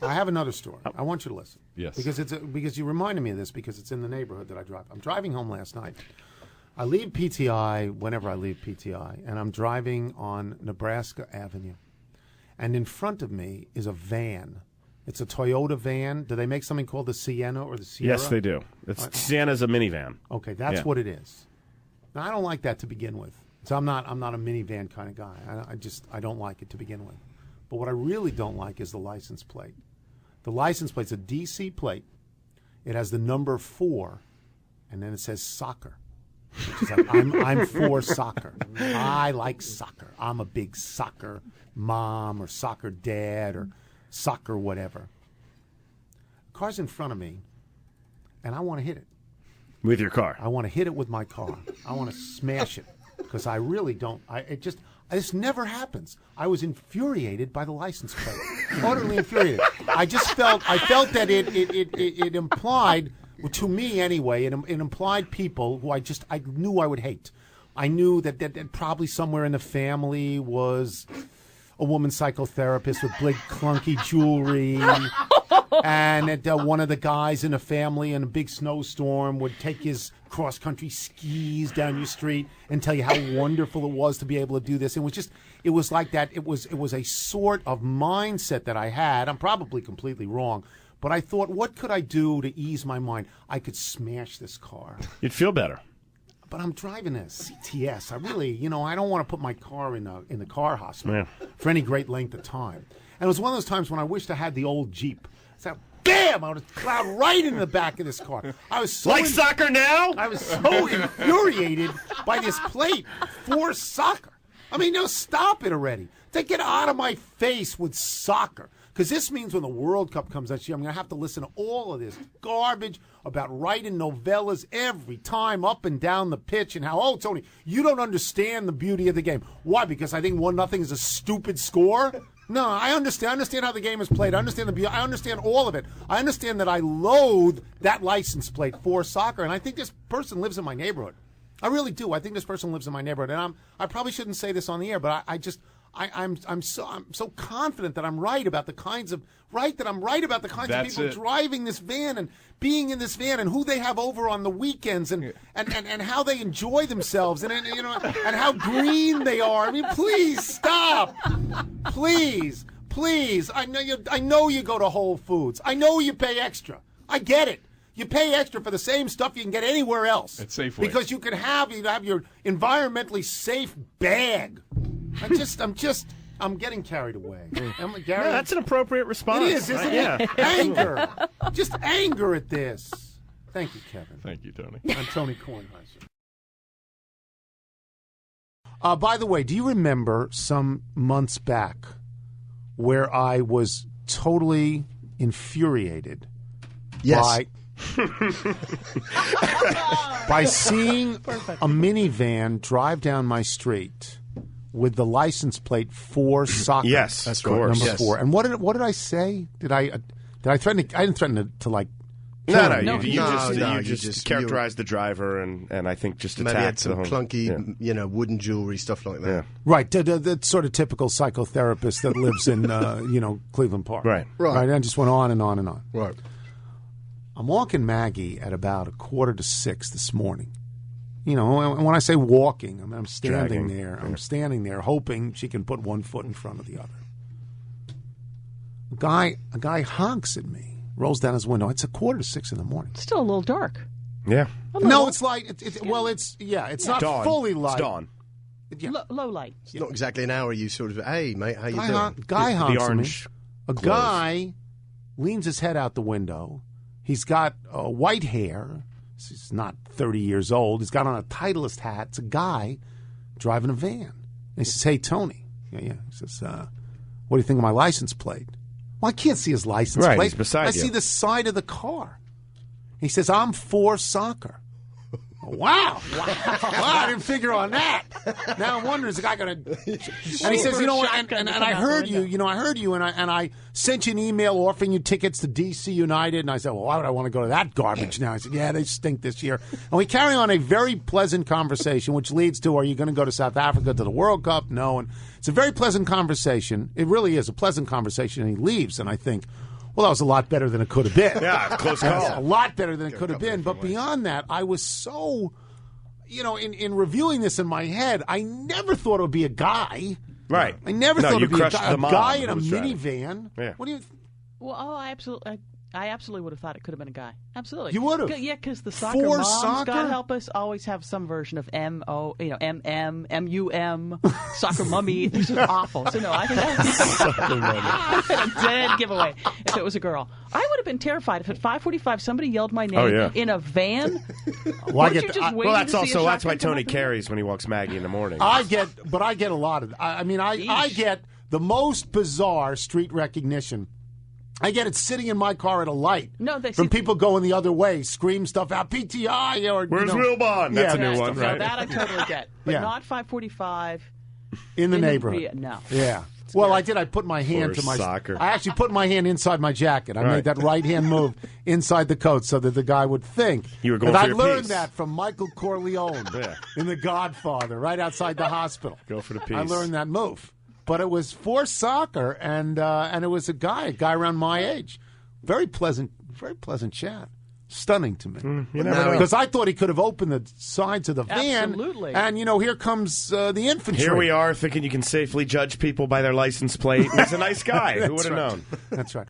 I have another story. I want you to listen. Yes. Because you reminded me of this because it's in the neighborhood that I drive. I'm driving home last night. I leave PTI whenever I leave PTI, and I'm driving on Nebraska Avenue. And in front of me is a van. It's a Toyota van. Do they make something called the Sienna or the Sierra? Yes, they do. Sienna's a minivan. Okay, that's what it is. Now, I don't like that to begin with. So I'm not a minivan kind of guy. I don't like it to begin with. But what I really don't like is the license plate. The license plate's a DC plate. It has the number 4, and then it says soccer. Which is like, I'm for soccer. I like soccer. I'm a big soccer mom or soccer dad or soccer whatever. The car's in front of me, and I want to hit it. With your car? I want to hit it with my car. I want to smash it because I really don't. This never happens. I was infuriated by the license plate. Utterly infuriated. I felt that it implied, to me anyway, it implied people who I knew I would hate. I knew that probably somewhere in the family was a woman psychotherapist with big clunky jewelry, and that one of the guys in the family in a big snowstorm would take his cross-country skis down your street and tell you how wonderful it was to be able to do this. It was like that. It was a sort of mindset that I had. I'm probably completely wrong, but I thought, what could I do to ease my mind? I could smash this car. You'd feel better. But I'm driving a CTS. I really, I don't want to put my car in the car hospital for any great length of time. And it was one of those times when I wished I had the old Jeep. So, bam! I would have plowed right into the back of this car. I was so soccer now? I was so infuriated by this plate for soccer. I mean, no, stop it already. Get out of my face with soccer. Because this means when the World Cup comes next year, I'm going to have to listen to all of this garbage about writing novellas every time up and down the pitch and how, Tony, you don't understand the beauty of the game. Why? Because I think 1-0 is a stupid score? No, I understand. I understand how the game is played. I understand the beauty. I understand all of it. I understand that I loathe that license plate for soccer, and I think this person lives in my neighborhood. I really do. I think this person lives in my neighborhood, and I probably shouldn't say this on the air, but I'm so confident that I'm right about the kinds of people driving this van and being in this van and who they have over on the weekends and how they enjoy themselves and how green they are. I mean, please stop, please. I know you go to Whole Foods. I know you pay extra. I get it. You pay extra for the same stuff you can get anywhere else. At Safeway. Because you have your environmentally safe bag. I'm getting carried away. No, that's an appropriate response. It is, isn't it? Anger. Just anger at this. Thank you, Kevin. Thank you, Tony. I'm Tony Kornheiser. By the way, do you remember some months back where I was totally infuriated by seeing a minivan drive down my street with the license plate 4SOCCER? Yes, that's right. Number 4. And what did I say? Did I threaten? I didn't threaten to like. You just characterized the driver and I think just attacked maybe had some the clunky, wooden jewelry, stuff like that. Yeah. Right, the sort of typical psychotherapist that lives in Cleveland Park. Right. And I just went on and on and on. Right. I'm walking Maggie at about 5:45 this morning. And when I say walking, I mean I'm standing there. I'm standing there hoping she can put one foot in front of the other. A guy honks at me, rolls down his window. It's 5:45 in the morning. Still a little dark. Yeah. No, it's light. It's not dawn. fully light. It's dawn. Yeah. Low light. It's not exactly an hour. You sort of, hey, mate, how you doing? Guy honks the orange at me. A guy leans his head out the window. He's got white hair. He's not 30 years old. He's got on a Titleist hat. It's a guy driving a van. And he says, "Hey, Tony." Yeah. He says, "What do you think of my license plate?" Well, I can't see his license plate. He's beside I see the side of the car. He says, "I'm for soccer." Wow. I didn't figure on that. Now I'm wondering, is the guy going to... And he says, and I heard you, and I sent you an email offering you tickets to D.C. United. And I said, well, why would I want to go to that garbage now? I said, yeah, they stink this year. And we carry on a very pleasant conversation, which leads to, are you going to go to South Africa to the World Cup? No. And it's a very pleasant conversation. It really is a pleasant conversation. And he leaves, and I think, Well, that was a lot better than it could have been. Yeah, close call. A lot better than it could have been. But beyond that, I was so, in reviewing this in my head, I never thought it would be a guy. Right. I never thought it would be a guy in a who was driving. minivan. Yeah. What do you? Well, I absolutely would have thought it could have been a guy. Absolutely. You would have? Yeah, because the soccer For moms, soccer? God help us, always have some version of M-O, M-M, M-U-M, soccer mummy. This is awful. So, no, I think that would be a dead giveaway if it was a girl. I would have been terrified if at 5:45 somebody yelled my name in a van. Well, That's why Tony carries when he walks Maggie in the morning. I get a lot of. I get the most bizarre street recognition. I get it sitting in my car at a light. From people going the other way, scream stuff out, PTI or where's Wilbon? That's a new one, right? No, that I totally get, but not 5:45 in the neighborhood. No. Yeah. Well, I did. I put my hand to my soccer. I actually put my hand inside my jacket. I made that right hand move inside the coat so that the guy would think. You were going and for I your learned piece. that from Michael Corleone in The Godfather, right outside the hospital. Go for the piece. I learned that move. But it was for soccer, and it was a guy around my age. Very pleasant chat. Stunning to me. Because I thought he could have opened the sides of the van. Absolutely. And, here comes the infantry. Here we are thinking you can safely judge people by their license plate. He's a nice guy. Who would have known? That's right.